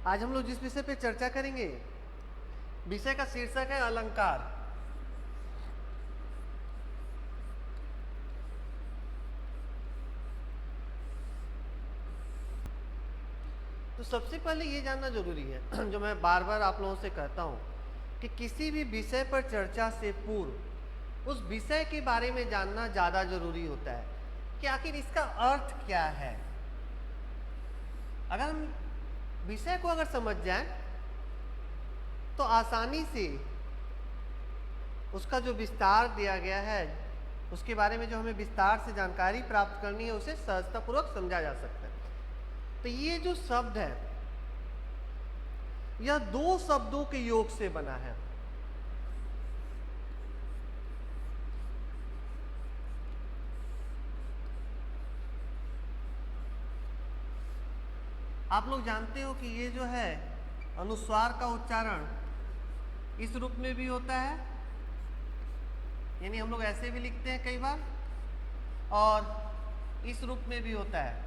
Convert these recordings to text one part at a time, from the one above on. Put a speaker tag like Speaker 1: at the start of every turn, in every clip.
Speaker 1: आज हम लोग जिस विषय पे चर्चा करेंगे, विषय का शीर्षक है अलंकार। तो सबसे पहले ये जानना जरूरी है जो मैं बार बार आप लोगों से कहता हूं कि किसी भी विषय पर चर्चा से पूर्व उस विषय के बारे में जानना ज़्यादा जरूरी होता है कि आखिर इसका अर्थ क्या है। अगर हम विषय को अगर समझ जाएं तो आसानी से उसका जो विस्तार दिया गया है, उसके बारे में जो हमें विस्तार से जानकारी प्राप्त करनी है, उसे सहजतापूर्वक समझा जा सकता है। तो ये जो शब्द है यह दो शब्दों के योग से बना है। आप लोग जानते हो कि ये जो है अनुस्वार का उच्चारण इस रूप में भी होता है, यानी हम लोग ऐसे भी लिखते हैं कई बार, और इस रूप में भी होता है।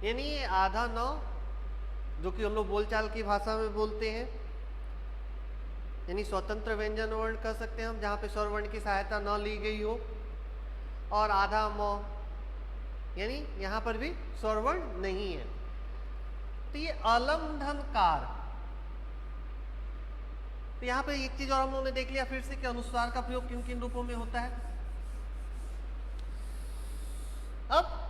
Speaker 1: यानी ये आधा नौ, जो कि हम लोग बोलचाल की भाषा में बोलते हैं, यानी स्वतंत्र व्यंजन वर्ण कह सकते हैं हम, जहाँ पे स्वर वर्ण की सहायता न ली गई हो, और आधा मौ, यानी यहाँ पर भी स्वर वर्ण नहीं है। तो ये अलंधनकार। तो यहाँ पे एक चीज और हम लोगों ने देख लिया फिर से कि अनुस्वार का प्रयोग किन किन रूपों में होता है। अब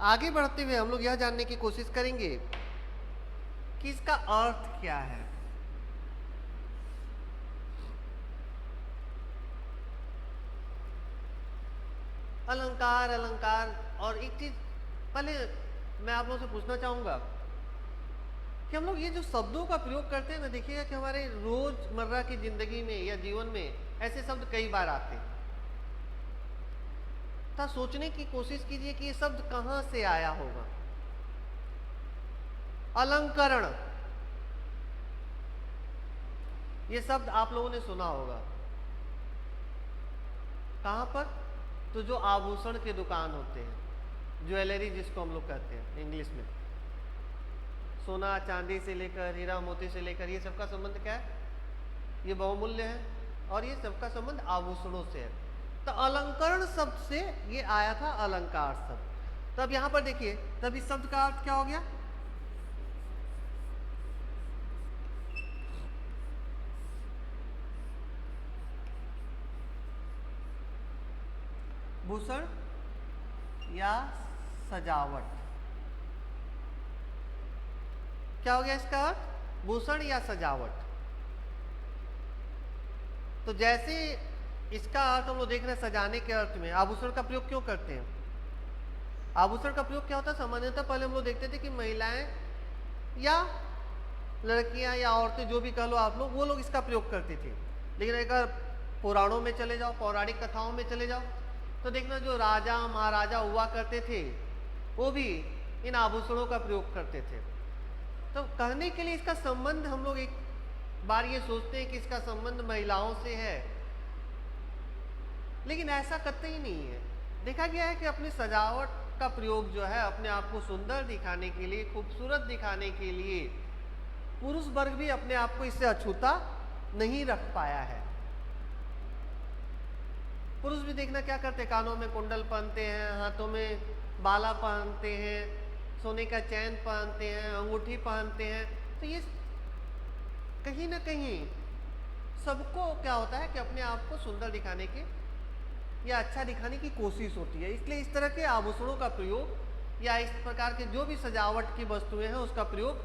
Speaker 1: आगे बढ़ते हुए हम लोग यह जानने की कोशिश करेंगे कि इसका अर्थ क्या है। अलंकार अलंकार। और एक चीज पहले मैं आप लोगों से पूछना चाहूंगा कि हम लोग ये जो शब्दों का प्रयोग करते हैं ना, देखिएगा कि हमारे रोजमर्रा की जिंदगी में या जीवन में ऐसे शब्द कई बार आते हैं। तो सोचने की कोशिश कीजिए कि ये शब्द कहां से आया होगा। अलंकरण, ये शब्द आप लोगों ने सुना होगा। कहां पर? तो जो आभूषण के दुकान होते हैं, ज्वेलरी जिसको हम लोग कहते हैं इंग्लिश में, सोना चांदी से लेकर हीरा मोती से लेकर, ये सबका संबंध क्या है? ये बहुमूल्य है, और ये सबका संबंध आभूषणों से है। तो अलंकरण शब्द से ये आया था अलंकार शब्द। तो अब यहां पर देखिए, तब इस शब्द का अर्थ क्या हो गया? भूषण या सजावट। क्या हो गया इसका अर्थ? भूषण या सजावट। तो जैसे इसका अर्थ हम लोग देख रहे हैं सजाने के अर्थ में, आभूषण का प्रयोग क्यों करते हैं? आभूषण का प्रयोग क्या होता है? सामान्यतः पहले हम लोग देखते थे कि महिलाएं या लड़कियां या औरतें, जो भी कह लो आप लोग, वो लोग इसका प्रयोग करती थी। लेकिन अगर पुराणों में चले जाओ, पौराणिक कथाओं में चले जाओ, तो देखना जो राजा महाराजा हुआ करते थे वो भी इन आभूषणों का प्रयोग करते थे। तो कहने के लिए इसका संबंध हम लोग एक बार ये सोचते हैं कि इसका संबंध महिलाओं से है, लेकिन ऐसा कतई नहीं है। देखा गया है कि अपनी सजावट का प्रयोग जो है, अपने आप को सुंदर दिखाने के लिए, खूबसूरत दिखाने के लिए, पुरुष वर्ग भी अपने आप को इससे अछूता नहीं रख पाया है। पुरुष भी देखना क्या करते हैं, कानों में कुंडल पहनते हैं, हाथों में बाला पहनते हैं, सोने का चैन पहनते हैं, अंगूठी पहनते हैं। तो ये कहीं ना कहीं सबको क्या होता है कि अपने आप को सुंदर दिखाने के या अच्छा दिखाने की कोशिश होती है। इसलिए इस तरह के आभूषणों का प्रयोग या इस प्रकार के जो भी सजावट की वस्तुएं हैं उसका प्रयोग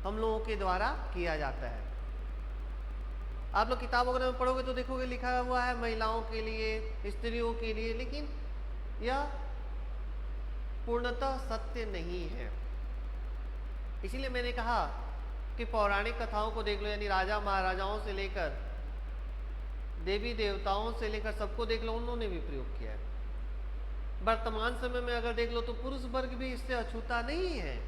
Speaker 1: हम लोगों के द्वारा किया जाता है। आप लोग किताब वगैरह में पढ़ोगे तो देखोगे लिखा हुआ है महिलाओं के लिए, स्त्रियों के लिए, लेकिन यह पूर्णतः सत्य नहीं है। इसीलिए मैंने कहा कि पौराणिक कथाओं को देख लो, यानी राजा महाराजाओं से लेकर देवी देवताओं से लेकर सबको देख लो, उन्होंने भी प्रयोग किया है। वर्तमान समय में अगर देख लो तो पुरुष वर्ग भी इससे अछूता नहीं है।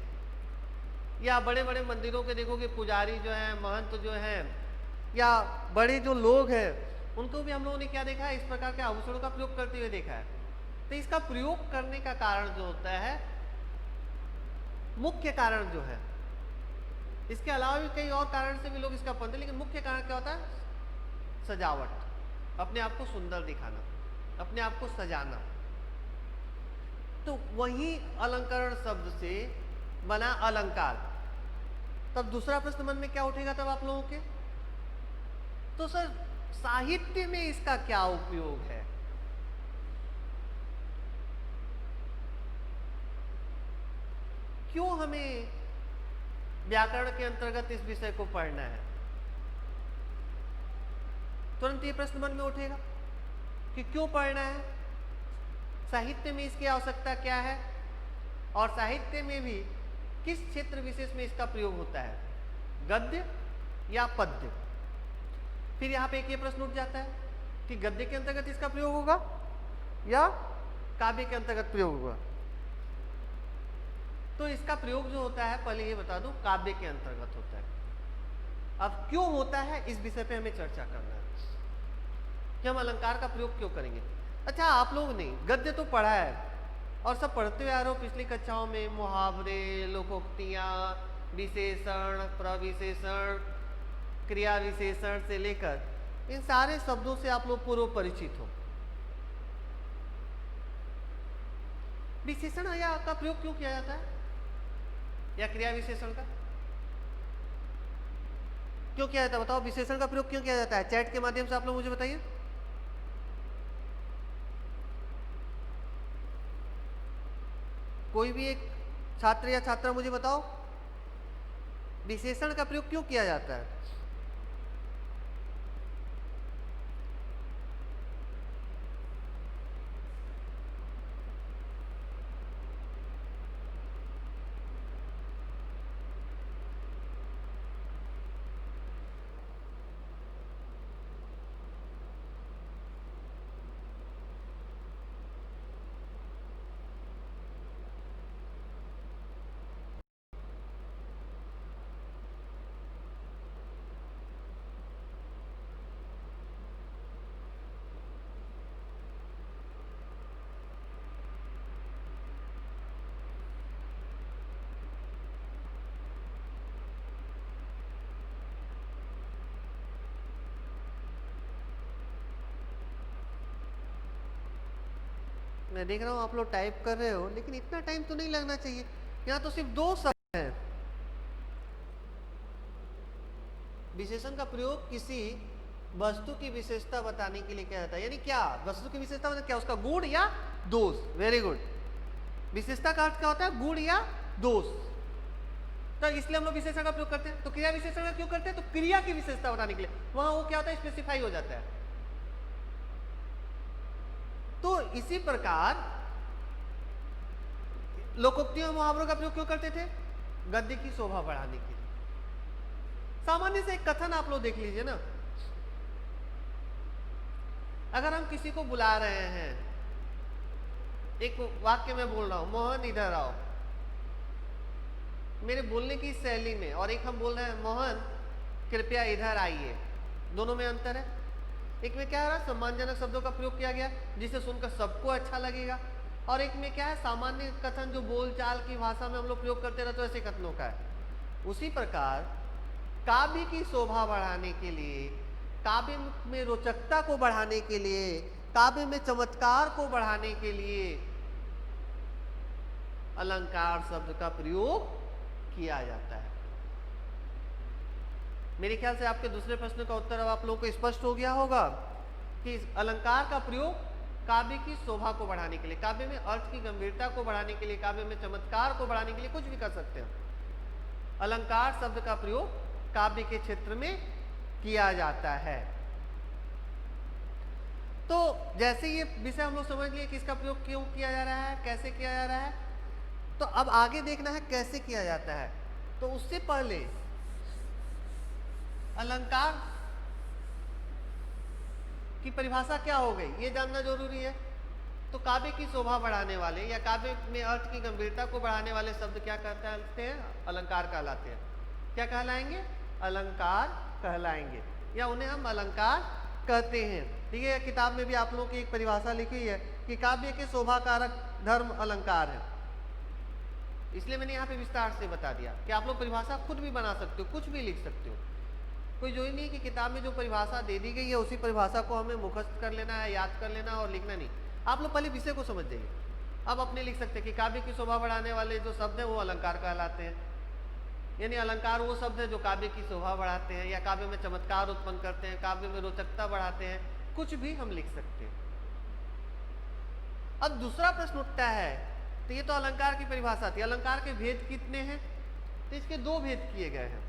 Speaker 1: या बड़े बड़े मंदिरों के देखोगे पुजारी जो है, महंत जो है, या बड़े जो लोग हैं, उनको भी हम लोगों ने क्या देखा है? इस प्रकार के आभूषणों का प्रयोग करते हुए देखा है। तो इसका प्रयोग करने का कारण जो होता है, मुख्य कारण जो है, इसके अलावा भी कई और कारण से भी लोग इसका पढ़ते हैं, लेकिन मुख्य कारण क्या होता है? सजावट, अपने आप को सुंदर दिखाना, अपने आप को सजाना। तो वही अलंकरण शब्द से बना अलंकार। तब दूसरा प्रश्न मन में क्या उठेगा तब आप लोगों के? तो सर साहित्य में इसका क्या उपयोग है? क्यों हमें व्याकरण के अंतर्गत इस विषय को पढ़ना है? तुरंत ये प्रश्न मन में उठेगा कि क्यों पढ़ना है, साहित्य में इसकी आवश्यकता क्या है, और साहित्य में भी किस क्षेत्र विशेष में इसका प्रयोग होता है, गद्य या पद्य? फिर यहाँ पे एक ये प्रश्न उठ जाता है कि गद्य के अंतर्गत इसका प्रयोग होगा या काव्य के अंतर्गत प्रयोग होगा। तो इसका प्रयोग जो होता है, पहले ये बता दूं, काव्य के अंतर्गत होता है। अब क्यों होता है, इस विषय पे हमें चर्चा करना है कि हम अलंकार का प्रयोग क्यों करेंगे। अच्छा, आप लोग ने गद्य तो पढ़ा है और सब पढ़ते हुए आ रहे हो पिछली कक्षाओं में, मुहावरे, लोकोक्तियां, विशेषण, प्रविशेषण, क्रिया विशेषण से लेकर इन सारे शब्दों से आप लोग पूर्व परिचित हो। विशेषण या का प्रयोग क्यों किया जाता है, या क्रिया विशेषण का क्यों किया जाता है? बताओ, विशेषण का प्रयोग क्यों किया जाता है? चैट के माध्यम से आप लोग मुझे बताइए। कोई भी एक छात्र या छात्रा मुझे बताओ, विशेषण का प्रयोग क्यों किया जाता है? मैं देख रहा हूँ आप लोग टाइप कर रहे हो, लेकिन इतना टाइम तो नहीं लगना चाहिए। यहाँ तो सिर्फ 2 शब्द हैं। विशेषण का प्रयोग किसी वस्तु की विशेषता बताने के लिए किया जाता है। यानी क्या वस्तु की विशेषता मतलब क्या? उसका गुण या दोष। Very good. विशेषता का अर्थ क्या होता है? गुण या दोष। तो इसलिए हम लोग विशेषण का प्रयोग करते हैं। तो क्रिया विशेषण का क्यों करते हैं? तो क्रिया की विशेषता बताने के लिए। वहां वो क्या होता है? स्पेसिफाई हो जाता है। तो इसी प्रकार लोकोक्तियों मुहावरों का प्रयोग क्यों करते थे? गद्य की शोभा बढ़ाने के लिए। सामान्य से एक कथन आप लोग देख लीजिए ना। अगर हम किसी को बुला रहे हैं, एक वाक्य में बोल रहा हूं, मोहन इधर आओ, मेरे बोलने की शैली में, और एक हम बोल रहे हैं मोहन कृपया इधर आइए, दोनों में अंतर है। एक में क्या है? सम्मानजनक शब्दों का प्रयोग किया गया जिसे सुनकर सबको अच्छा लगेगा, और एक में क्या है? सामान्य कथन जो बोलचाल की भाषा में हम लोग प्रयोग करते रहते हैं, ऐसे कथनों का है। उसी प्रकार काव्य की शोभा बढ़ाने के लिए, काव्य में रोचकता को बढ़ाने के लिए, काव्य में चमत्कार को बढ़ाने के लिए अलंकार शब्द का प्रयोग किया जाता है। मेरे ख्याल से आपके दूसरे प्रश्न का उत्तर अब आप लोगों को स्पष्ट हो गया होगा कि अलंकार का प्रयोग काव्य की शोभा को बढ़ाने के लिए, काव्य में अर्थ की गंभीरता को बढ़ाने के लिए, काव्य में चमत्कार को बढ़ाने के लिए कुछ भी कर सकते हैं। अलंकार शब्द का प्रयोग काव्य के क्षेत्र में किया जाता है। तो जैसे ये विषय हम लोग समझ लिए कि इसका प्रयोग क्यों किया जा रहा है, कैसे किया जा रहा है, तो अब आगे देखना है कैसे किया जाता है। तो उससे पहले अलंकार की परिभाषा क्या हो गई ये जानना जरूरी है। तो काव्य की शोभा बढ़ाने वाले या काव्य में अर्थ की गंभीरता को बढ़ाने वाले शब्द क्या कहते हैं? अलंकार कहलाते हैं। क्या कहलाएंगे? अलंकार कहलाएंगे, या उन्हें हम अलंकार कहते हैं। ठीक है, किताब में भी आप लोगों की एक परिभाषा लिखी है कि काव्य के शोभाकारक धर्म अलंकार है। इसलिए मैंने यहाँ पे विस्तार से बता दिया कि आप लोग परिभाषा खुद भी बना सकते हो, कुछ भी लिख सकते हो। कोई जो ही नहीं कि किताब में जो परिभाषा दे दी गई है उसी परिभाषा को हमें मुखस्त कर लेना है, याद कर लेना और लिखना नहीं। आप लोग पहले विषय को समझ जाइए। अब अपने लिख सकते हैं कि काव्य की शोभा बढ़ाने वाले जो शब्द हैं वो अलंकार कहलाते हैं, यानी अलंकार वो शब्द है जो काव्य की शोभा बढ़ाते हैं या काव्य में चमत्कार उत्पन्न करते हैं, काव्य में रोचकता बढ़ाते हैं, कुछ भी हम लिख सकते हैं। अब दूसरा प्रश्न उठता है, तो ये तो अलंकार की परिभाषा थी, अलंकार के भेद कितने हैं? तो इसके दो भेद किए गए हैं।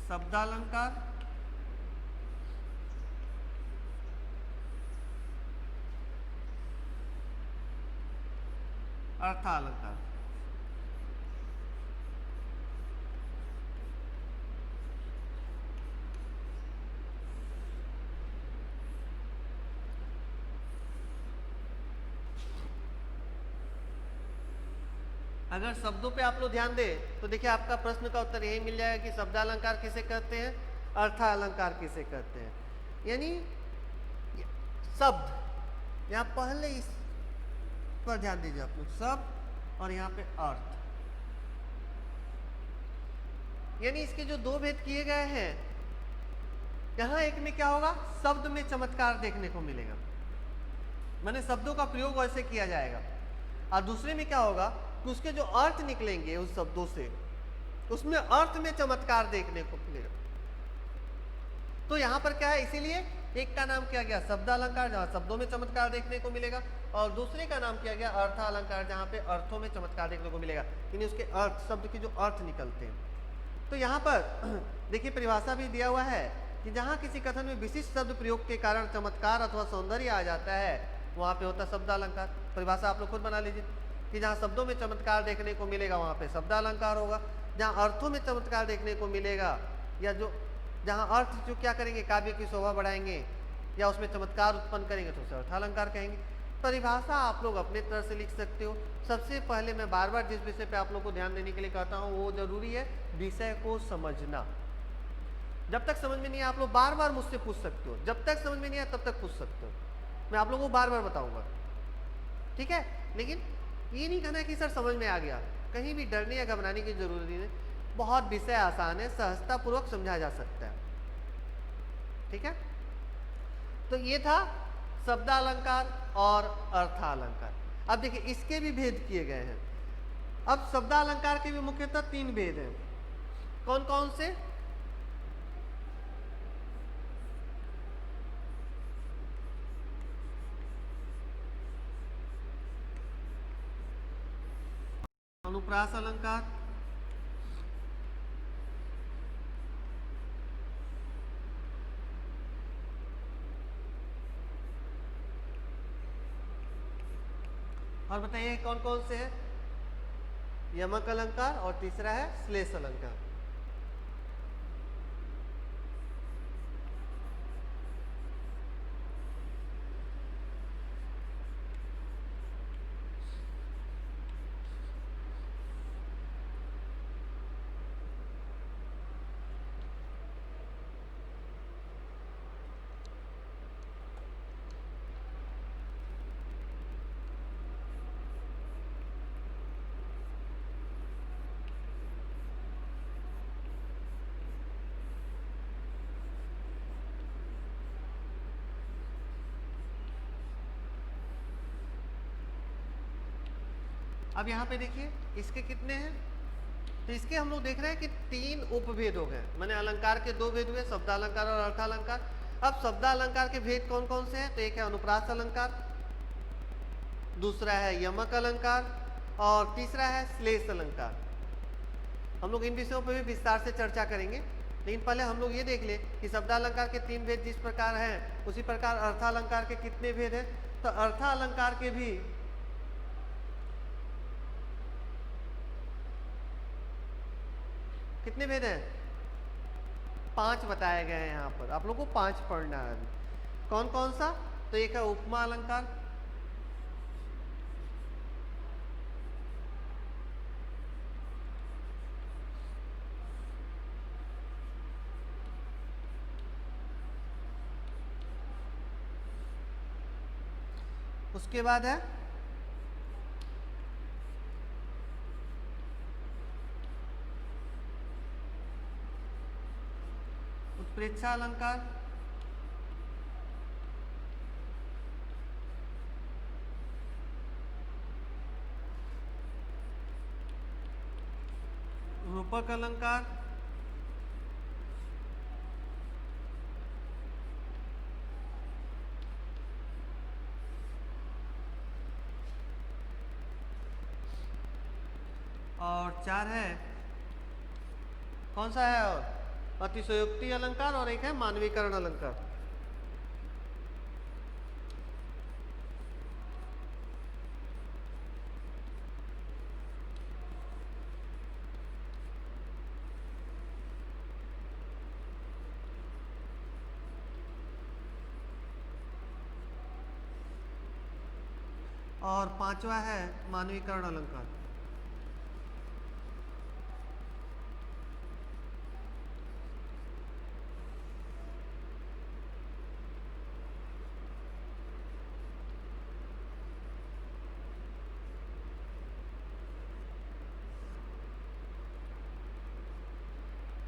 Speaker 1: शब्दालंकार अर्थालंकार। अगर शब्दों पे आप लोग ध्यान दें तो देखिए आपका प्रश्न का उत्तर यही मिल जाएगा कि शब्दालंकार किसे कहते हैं, अर्थालंकार किसे कहते हैं। यानी शब्द, यहाँ पहले इस पर ध्यान दीजिए आप लोग, शब्द और यहाँ पे अर्थ, यानी इसके जो दो भेद किए गए हैं, यहाँ एक में क्या होगा, शब्द में चमत्कार देखने को मिलेगा, माने शब्दों का प्रयोग वैसे किया जाएगा, और दूसरे में क्या होगा कि उसके जो अर्थ निकलेंगे उस शब्दों से, उसमें अर्थ में चमत्कार देखने को मिलेगा। तो यहाँ पर क्या है, इसीलिए एक का नाम किया गया शब्दालंकार जहाँ शब्दों में चमत्कार देखने को मिलेगा, और दूसरे का नाम किया गया अर्थालंकार जहाँ पे अर्थों में चमत्कार देखने को मिलेगा, यानी उसके अर्थ, शब्द के जो अर्थ निकलते हैं। तो यहाँ पर देखिए परिभाषा भी दिया हुआ है कि जहाँ किसी कथन में विशिष्ट शब्द प्रयोग के कारण चमत्कार अथवा सौंदर्य आ जाता है वहाँ पे होता है शब्दालंकार। परिभाषा आप लोग खुद बना लीजिए कि जहाँ शब्दों में चमत्कार देखने को मिलेगा वहाँ पे शब्दालंकार होगा, जहाँ अर्थों में चमत्कार देखने को मिलेगा या जो जहाँ अर्थ जो क्या करेंगे, काव्य की शोभा बढ़ाएंगे या उसमें चमत्कार उत्पन्न करेंगे तो उसे अर्थालंकार कहेंगे। परिभाषा आप लोग अपने तरह से लिख सकते हो। सबसे पहले मैं बार बार जिस विषय पे आप लोग को ध्यान देने के लिए कहता हूँ वो जरूरी है विषय को समझना। जब तक समझ में नहीं आया आप लोग बार बार मुझसे पूछ सकते हो, जब तक समझ में नहीं आया तब तक पूछ सकते हो, मैं आप लोगों को बार बार बताऊंगा, ठीक है। लेकिन ये नहीं कहना है कि सर समझ में आ गया, कहीं भी डरने या घबराने की जरूरत नहीं है, बहुत विषय आसान है, सहजता पूर्वक समझा जा सकता है, ठीक है। तो ये था शब्दालंकार और अर्थालंकार। अब देखिए इसके भी भेद किए गए हैं। अब शब्दालंकार के भी मुख्यतः तीन भेद हैं। कौन कौन से? अनुप्रास अलंकार, और बताइए कौन कौन से है? यमक अलंकार और तीसरा है श्लेष अलंकार। अब यहाँ पे देखिए इसके कितने हैं, तो इसके हम लोग देख रहे हैं कि तीन उपभेद हो गए, माने अलंकार के दो भेद हुए, शब्दालंकार और अर्थालंकार। अब शब्दालंकार के भेद कौन कौन से हैं? तो एक है अनुप्रास अलंकार, दूसरा है यमक अलंकार और तीसरा है श्लेष अलंकार। हम लोग इन विषयों पर भी विस्तार से चर्चा करेंगे, लेकिन पहले हम लोग ये देख ले कि शब्दालंकार के तीन भेद जिस प्रकार हैं उसी प्रकार अर्थालंकार के कितने भेद हैं। तो अर्थालंकार के भी कितने भेद हैं? 5 बताए गए हैं यहाँ पर, आप लोग को 5 पढ़ना है। कौन कौन सा? तो एक है उपमा अलंकार, उसके बाद है उत्प्रेक्षा अलंकार, रूपक अलंकार, और 4 है, कौन सा है, और अतिशयोक्ति अलंकार, और एक है मानवीकरण अलंकार। और 5वां है मानवीकरण अलंकार।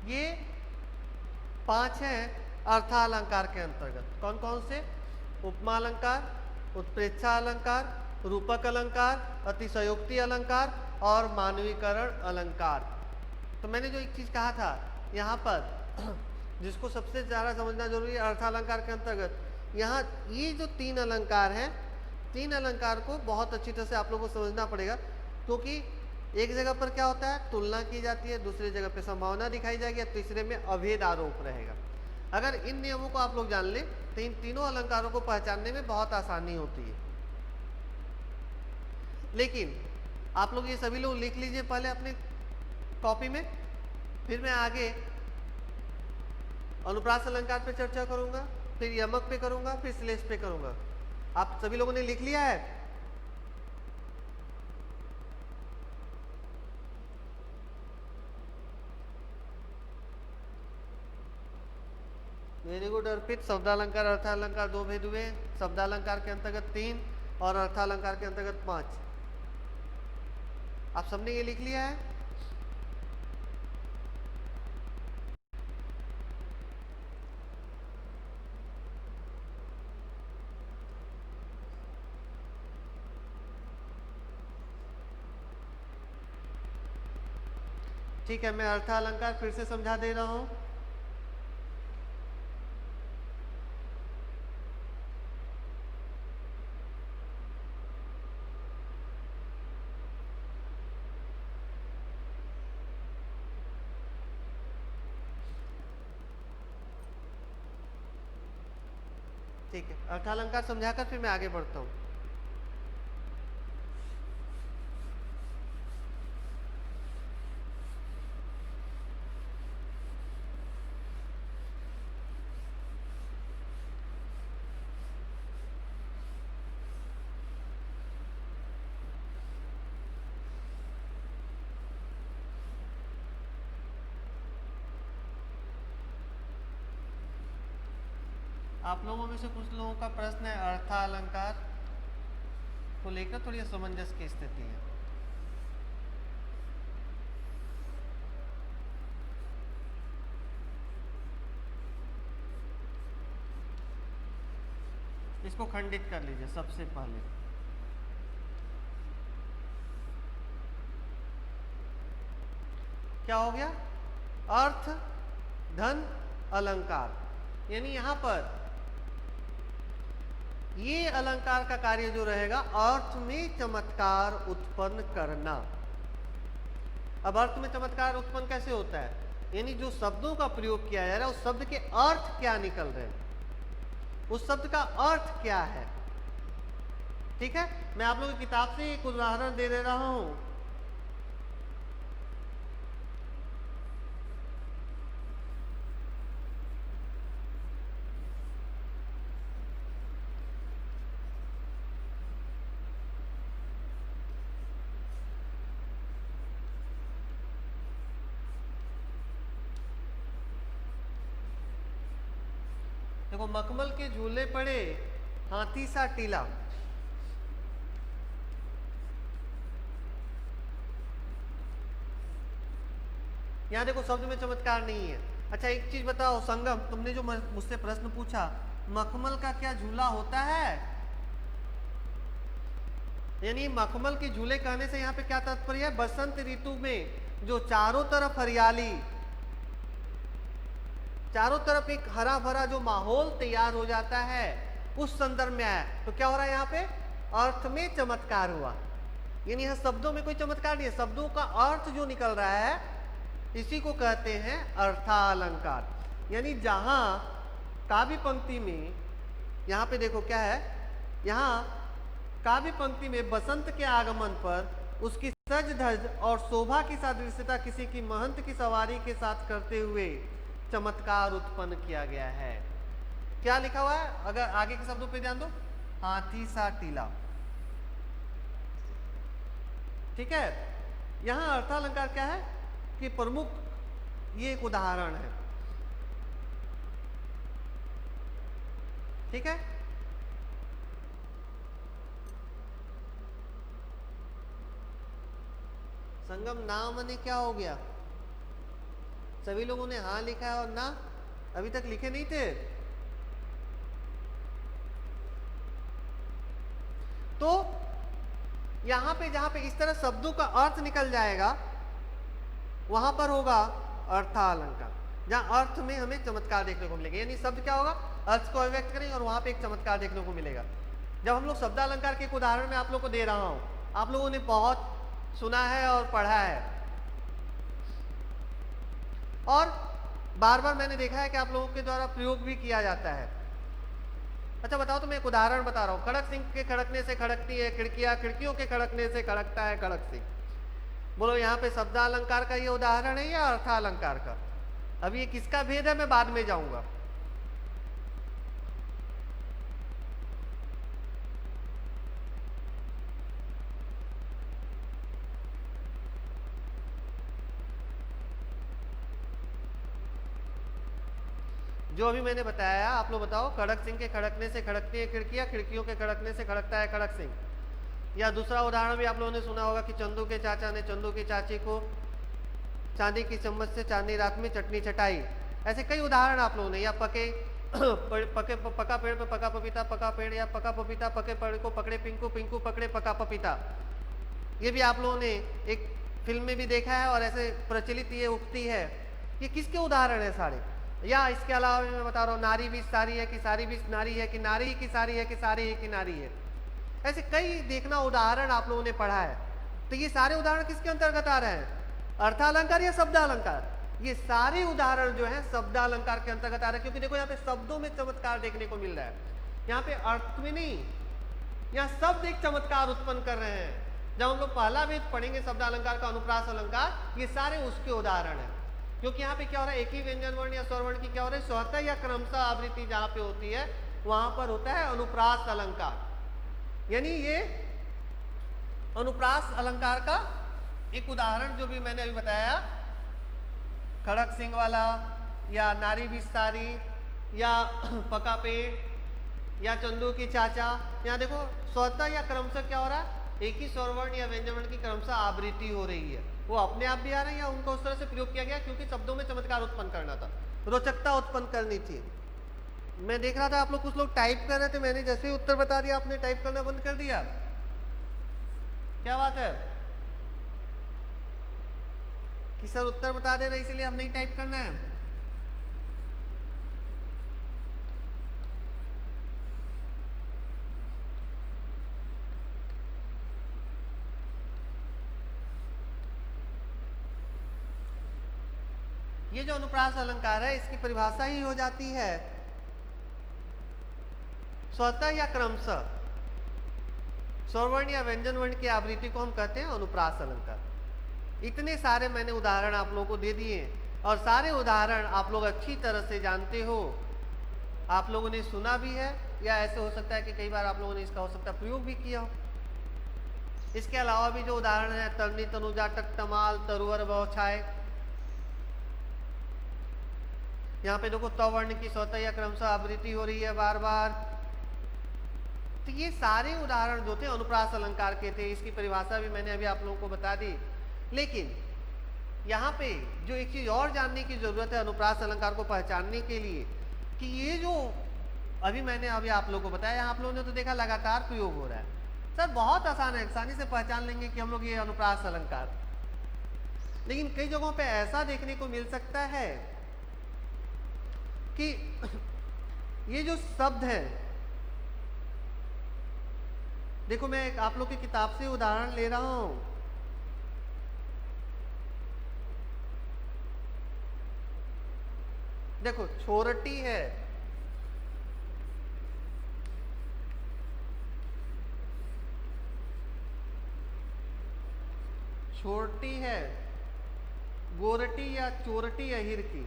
Speaker 1: ये 5 हैं अर्थालंकार के अंतर्गत। कौन कौन से? उपमा अलंकार, उत्प्रेक्षा अलंकार, रूपक अलंकार, अतिशयोक्ति अलंकार और मानवीकरण अलंकार। तो मैंने जो एक चीज कहा था यहाँ पर जिसको सबसे ज्यादा समझना जरूरी है अर्थालंकार के अंतर्गत, यहाँ ये जो 3 अलंकार हैं, 3 अलंकार को बहुत अच्छी तरह से आप लोगों को समझना पड़ेगा, क्योंकि एक जगह पर क्या होता है, तुलना की जाती है, दूसरी जगह पे संभावना दिखाई जाएगी, तीसरे में अभेद आरोप रहेगा। अगर इन नियमों को आप लोग जान लें तो इन तीनों अलंकारों को पहचानने में बहुत आसानी होती है। लेकिन आप लोग ये सभी लोग लिख लीजिए पहले अपनी कॉपी में, फिर मैं आगे अनुप्रास अलंकार पे चर्चा करूंगा, फिर यमक पे करूंगा, फिर श्लेष पे करूंगा। आप सभी लोगों ने लिख लिया है? वेरी गुड अर्पित। शब्दालंकार अर्थालंकार 2 भेद हुए, शब्दालंकार के अंतर्गत 3 और अर्थालंकार के अंतर्गत 5। आप सबने ये लिख लिया है? ठीक है, मैं अर्थालंकार फिर से समझा दे रहा हूं। ठीक है, अर्थालंकार समझाकर फिर मैं आगे बढ़ता हूं। आप लोगों में से कुछ लोगों का प्रश्न है अर्थालंकार को लेकर थोड़ी असमंजस की स्थिति है। इसको खंडित कर लीजिए सबसे पहले। क्या हो गया? अर्थ धन अलंकार, यानी यहां पर ये अलंकार का कार्य जो रहेगा अर्थ में चमत्कार उत्पन्न करना। अब अर्थ में चमत्कार उत्पन्न कैसे होता है? यानी जो शब्दों का प्रयोग किया जा रहा है उस शब्द के अर्थ क्या निकल रहे हैं, उस शब्द का अर्थ क्या है। ठीक है, मैं आप लोगों की किताब से एक उदाहरण दे रहा हूं। देखो, मखमल के झूले पड़े हाथी सा टीला, यहाँ देखो शब्द में चमत्कार नहीं है। अच्छा एक चीज बताओ संगम, तुमने जो मुझसे प्रश्न पूछा, मखमल का क्या झूला होता है? यानी मखमल के झूले कहने से यहाँ पे क्या तात्पर्य है? बसंत ऋतु में जो चारों तरफ हरियाली, चारों तरफ एक हरा भरा जो माहौल तैयार हो जाता है, उस संदर्भ में आया। तो क्या हो रहा है यहाँ पे? अर्थ में चमत्कार हुआ। यानी यहाँ शब्दों में कोई चमत्कार नहीं है, शब्दों का अर्थ जो निकल रहा है इसी को कहते हैं अर्थालंकार। यानी जहां काव्य पंक्ति में, यहाँ पे देखो क्या है, यहाँ काव्य पंक्ति में बसंत के आगमन पर उसकी सज धज और शोभा की सादृश्यता किसी की महंत की सवारी के साथ करते हुए चमत्कार उत्पन्न किया गया है। क्या लिखा हुआ है? अगर आगे के शब्दों पे ध्यान दो, हाथी सा टीला। ठीक है, यहां अर्थालंकार क्या है कि प्रमुख, ये एक उदाहरण है। ठीक है, संगम ना माने क्या हो गया? सभी लोगों ने हाँ लिखा है और ना अभी तक लिखे नहीं थे। तो यहां पे जहां पे इस तरह शब्दों का अर्थ निकल जाएगा वहां पर होगा अर्थालंकार, जहां अर्थ में हमें चमत्कार देखने को मिलेगा। यानी शब्द क्या होगा? अर्थ को अभिव्यक्त करेंगे और वहां पे एक चमत्कार देखने को मिलेगा। जब हम लोग शब्दालंकार के एक उदाहरण में आप लोग को दे रहा हूं, आप लोगों ने बहुत सुना है और पढ़ा है, और बार बार मैंने देखा है कि आप लोगों के द्वारा प्रयोग भी किया जाता है। अच्छा बताओ, तो मैं एक उदाहरण बता रहा हूं। खड़क सिंह के खड़कने से खड़कती है खिड़कियां, खिड़कियों के खड़कने से खड़कता है खड़क सिंह। बोलो यहाँ पे शब्दालंकार का ये उदाहरण है या अर्थालंकार का? अब ये किसका भेद है मैं बाद में जाऊंगा। जो अभी मैंने बताया आप लोग बताओ, खड़क सिंह के खड़कने से खड़कती है खिड़कियां, खिड़कियों के खड़कने से खड़कता है खड़क सिंह। या दूसरा उदाहरण भी आप लोगों ने सुना होगा कि चंदू के चाचा ने चंदू की चाची को चांदी की चम्मच से चांदी रात में चटनी चटाई। ऐसे कई उदाहरण आप लोगों ने, या पका पेड़ पे पका पपीता, पका पेड़ या पका पपीता, पके पेड़ को पकड़े पिंकू, पिंकू पकड़े पका पपीता। ये भी आप लोगों ने एक फिल्म में भी देखा है और ऐसे प्रचलित ये उक्ति है। ये किसके उदाहरण है सारे? या इसके अलावा मैं बता रहा हूँ, नारी भी सारी है कि सारी भी नारी है, कि नारी की सारी है कि सारी है कि नारी है। ऐसे कई देखना उदाहरण आप लोगों ने पढ़ा है। तो ये सारे उदाहरण किसके अंतर्गत आ रहे हैं? अर्थालंकार या शब्दालंकार? ये सारे उदाहरण जो है शब्दालंकार के अंतर्गत आ रहे हैं, क्योंकि देखो यहाँ पे शब्दों में चमत्कार देखने को मिल रहा है, यहाँ पे अर्थ में नहीं। यहाँ शब्द एक चमत्कार उत्पन्न कर रहे हैं। जब हम लोग पहला वेद पढ़ेंगे शब्दालंकार का, अनुप्रास अलंकार, ये सारे उसके उदाहरण है। क्योंकि यहाँ पे क्या हो रहा है, एक ही व्यंजन वर्ण या स्वर वर्ण की क्या हो रहा है, स्वतः या क्रमशः आवृत्ति जहाँ पे होती है वहां पर होता है अनुप्रास अलंकार। यानी ये अनुप्रास अलंकार का एक उदाहरण जो भी मैंने अभी बताया, खड़क सिंह वाला, या नारी विस्तारी, या पका पेड़, या चंदू की चाचा। यहाँ देखो स्वतः या क्रमशः क्या हो रहा है, एक ही स्वरवर्ण या व्यंजनवर्ण की क्रमशः आवृत्ति हो रही है। वो अपने आप भी आ रहे हैं या उनको उस तरह से प्रयोग किया गया क्योंकि शब्दों में चमत्कार उत्पन्न करना था, रोचकता उत्पन्न करनी थी। मैं देख रहा था आप लोग कुछ लोग टाइप कर रहे थे, मैंने जैसे ही उत्तर बता दिया आपने टाइप करना बंद कर दिया। क्या बात है कि सर उत्तर बता दे रहे इसलिए अब नहीं टाइप करना है? ये जो अनुप्रास अलंकार है इसकी परिभाषा ही हो जाती है स्वतः या क्रमशः स्वरवर्ण या व्यंजन वर्ण की आवृत्ति को हम कहते हैं अनुप्रास अलंकार। इतने सारे मैंने उदाहरण आप लोगों को दे दिए और सारे उदाहरण आप लोग अच्छी तरह से जानते हो, आप लोगों ने सुना भी है, या ऐसे हो सकता है कि कई बार आप लोगों ने इसका हो सकता है प्रयोग भी किया हो। इसके अलावा भी जो उदाहरण है, तरनी तनुजा टक तमाल तरुवर बौछाए, यहाँ पे देखो त वर्ण की स्वतः या क्रमशः आवृत्ति हो रही है बार बार। तो ये सारे उदाहरण जो थे अनुप्रास अलंकार के थे। इसकी परिभाषा भी मैंने अभी आप लोगों को बता दी। लेकिन यहाँ पे जो एक चीज और जानने की जरूरत है अनुप्रास अलंकार को पहचानने के लिए, कि ये जो अभी आप लोगों को बताया, आप लोगों ने तो देखा लगातार प्रयोग हो रहा है। सर बहुत आसान है, आसानी से पहचान लेंगे कि हम लोग ये अनुप्रास अलंकार। लेकिन कई जगहों पे ऐसा देखने को मिल सकता है कि ये जो शब्द है, देखो मैं एक आप लोग की किताब से उदाहरण ले रहा हूं। देखो छोरटी है, छोरटी है, गोरटी या चोरटी अहिर की।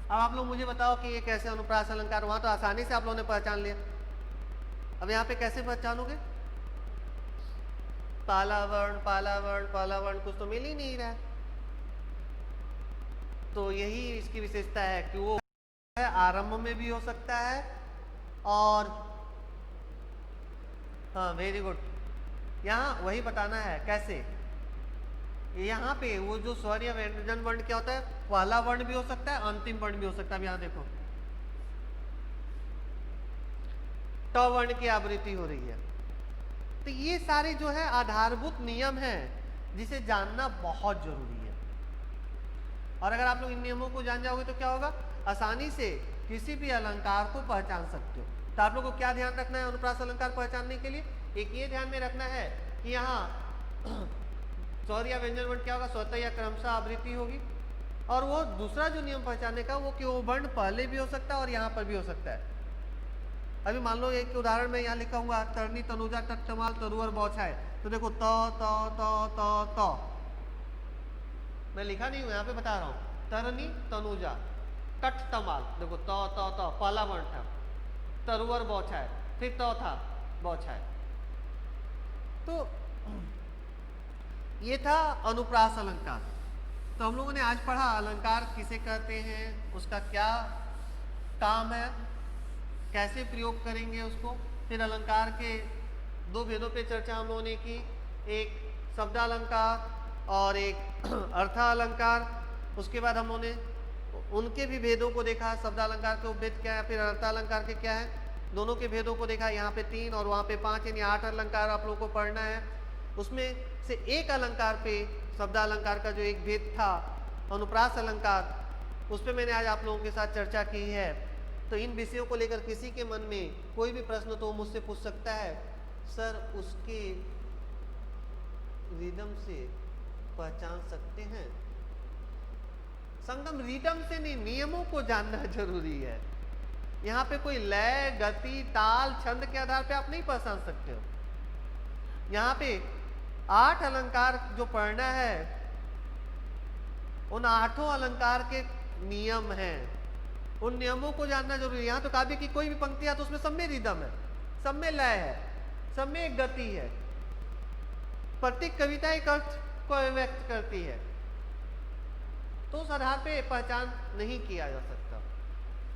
Speaker 1: अब आप लोग मुझे बताओ कि ये कैसे अनुप्रास अलंकार, वहां तो आसानी से आप लोगों ने पहचान लिया, अब यहाँ पे कैसे पहचानोगे? पाला वर्ण कुछ तो मिल ही नहीं रहा है। तो यही इसकी विशेषता है कि वो आरंभ में भी हो सकता है और हाँ वेरी गुड, यहाँ वही बताना है कैसे। यहाँ पे वो जो स्वर या व्यंजन वर्ण क्या होता है, पहला वर्ण भी हो सकता है, अंतिम वर्ण भी हो सकता है। यहाँ देखो ट वर्ण की आवृत्ति हो रही है। तो ये सारे जो है आधारभूत नियम हैं जिसे जानना बहुत जरूरी है। और अगर आप लोग इन नियमों को जान जाओगे तो क्या होगा, आसानी से किसी भी अलंकार को पहचान सकते हो। तो आप लोग को क्या ध्यान रखना है अनुप्रास अलंकार पहचानने के लिए? एक ये ध्यान में रखना है कि यहाँ स्वर या व्यंजन वर्ण क्या होगा, स्वतः या क्रमशः आवृत्ति होगी। और वो दूसरा जो नियम पहचानने का, वो कि वो वर्ण पहले भी हो सकता है और यहाँ पर भी हो सकता है। अभी मान लो एक उदाहरण में यहाँ लिखा हुआ तरनी तनुजा टट तमाल तरुवर बौछाए, तो देखो त त त त त, मैं लिखा नहीं हूँ यहाँ पे बता रहा हूँ। तरनी तनुजा टट तमाल, देखो त त त पहला वर्ण था, तरुवर बौछाए, फिर त था बौछाए। तो ये था अनुप्रास अलंकार। तो हम लोगों ने आज पढ़ा अलंकार किसे कहते हैं, उसका क्या काम है, कैसे प्रयोग करेंगे उसको। फिर अलंकार के दो भेदों पे चर्चा हम लोगों ने की, एक शब्दालंकार और एक अर्थालंकार। उसके बाद हम लोगों ने उनके भी भेदों को देखा, शब्दालंकार के उपभेद क्या है, फिर अर्थालंकार के क्या है, दोनों के भेदों को देखा। यहाँ पे 3 और वहाँ पे 5 यानी 8 अलंकार आप लोगों को पढ़ना है। उसमें से एक अलंकार पे, शब्दालंकार का जो एक भेद था अनुप्रास अलंकार, उस पर मैंने आज आप लोगों के साथ चर्चा की है। तो इन विषयों को लेकर किसी के मन में कोई भी प्रश्न तो मुझसे पूछ सकता है, सर उसके रिदम से पहचान सकते हैं? संगम रिदम से नहीं, नियमों को जानना जरूरी है। यहाँ पे कोई लय, गति, ताल, छंद के आधार पे आप नहीं पहचान सकते हो। यहाँ पे 8 अलंकार जो पढ़ना है, उन 8 अलंकार के नियम हैं, उन नियमों को जानना जरूरी है। यहाँ तो काव्य की कोई भी पंक्ति है तो उसमें सब में रिदम है, सब में लय है, सब में एक गति है। प्रत्येक कविता एक अर्थ को व्यक्त करती है, तो उस आधार पे पहचान नहीं किया जा सकता।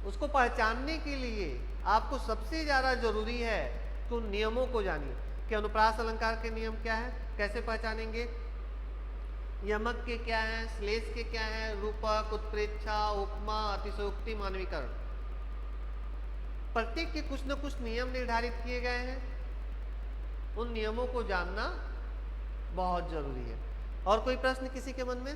Speaker 1: उसको पहचानने के लिए आपको सबसे ज्यादा जरूरी है तो नियमों को जानिए कि अनुप्रास अलंकार के नियम क्या है, कैसे पहचानेंगे, यमक के क्या है, श्लेष के क्या है, रूपक, उत्प्रेक्षा, उपमा, अतिशयोक्ति, मानवीकरण, प्रत्येक के कुछ न कुछ नियम निर्धारित किए गए हैं। उन नियमों को जानना बहुत जरूरी है। और कोई प्रश्न किसी के मन में?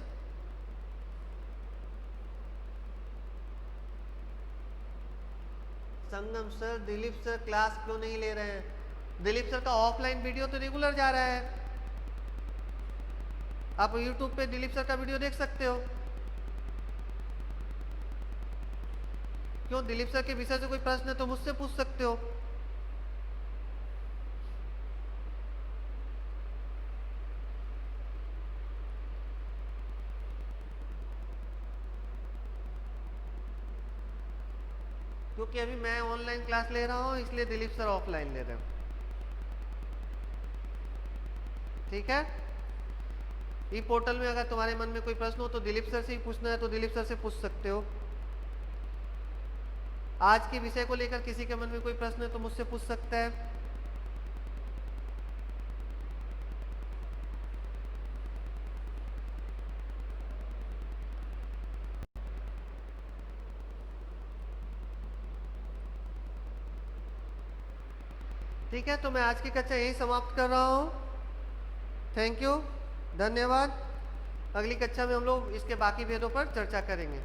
Speaker 1: संगम सर, दिलीप सर क्लास क्यों नहीं ले रहे हैं? दिलीप सर का ऑफलाइन वीडियो तो रेगुलर जा रहा है, आप YouTube पे दिलीप सर का वीडियो देख सकते हो। क्यों, दिलीप सर के विषय से कोई प्रश्न है तो मुझसे पूछ सकते हो। क्योंकि अभी मैं ऑनलाइन क्लास ले रहा हूँ, इसलिए दिलीप सर ऑफलाइन ले रहे हैं। ठीक है, ई पोर्टल में अगर तुम्हारे मन में कोई प्रश्न हो तो दिलीप सर से ही पूछना है तो दिलीप सर से पूछ सकते हो। आज के विषय को लेकर किसी के मन में कोई प्रश्न है तो मुझसे पूछ सकता है। ठीक है, तो मैं आज की कक्षा यही समाप्त कर रहा हूँ। थैंक यू, धन्यवाद। अगली कक्षा में हम लोग इसके बाकी भेदों पर चर्चा करेंगे।